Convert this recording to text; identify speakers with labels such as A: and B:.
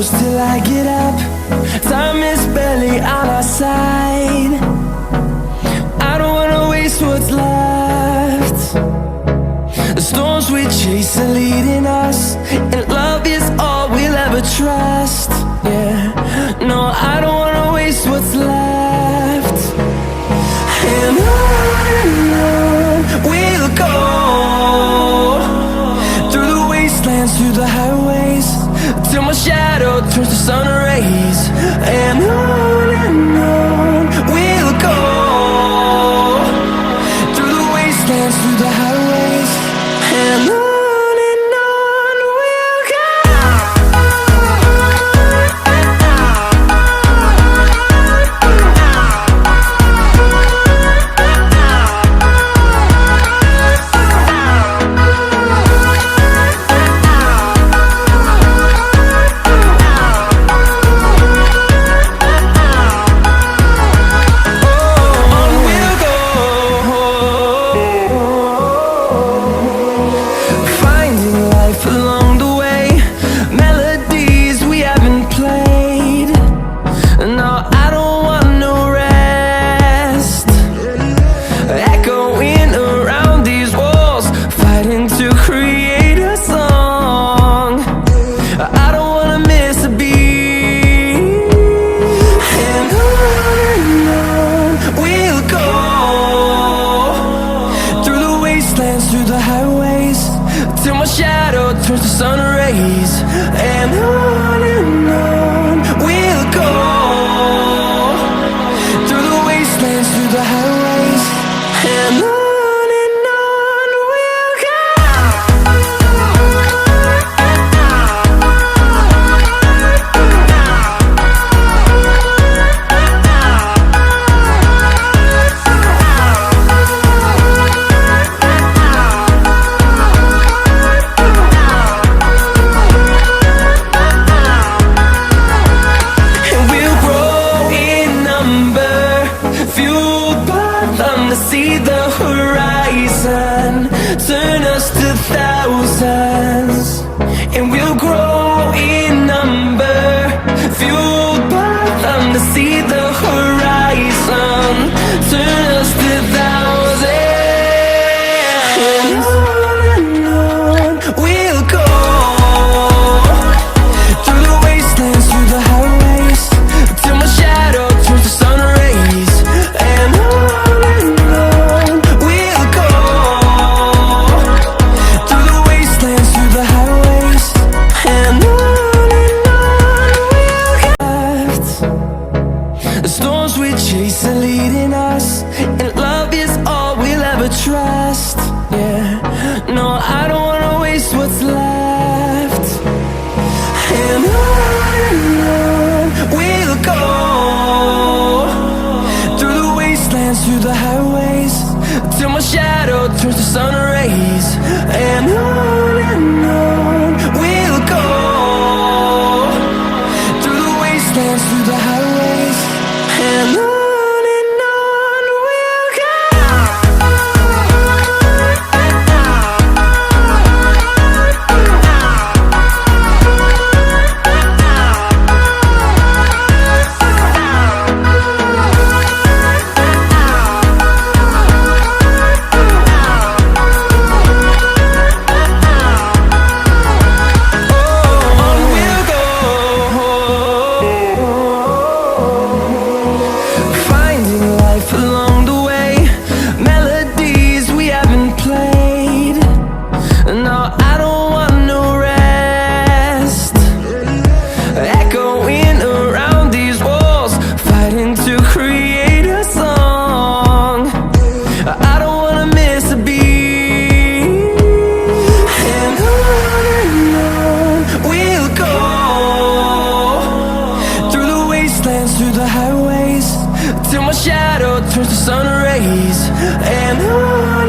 A: close till I get up. Time is barely on our side. I don't wanna waste what's left. The storms we chase are leading us, and love is all we'll ever trust. Yeah, no, I don't wanna waste what's left. And on we'll go, through the wastelands, through the highways, till my shadow turns to sun rays. And on we'll go, through the wastelands, through the highways, and on we'll go. Through the highways, till my shadow turns to sun rays. And on we'll go, through the wastelands, through the highways, and on we'll go. See the horizon, turn us to thousands, and we'll grow in number, fueled by them. To see the horizon, turn us to thousands, and on we'll go, through the wastelands, through the highways, till my shadow turns to sun rays. And chase are leading us, and love is all we'll ever trust. Yeah, no, I don't wanna waste what's left. And on we'll go, through the wastelands, through the highways, till my shadow turns to sun rays. And on we'll go, through the wastelands, through the highways, and on. Through the highways, till my shadow turns to sun rays. And on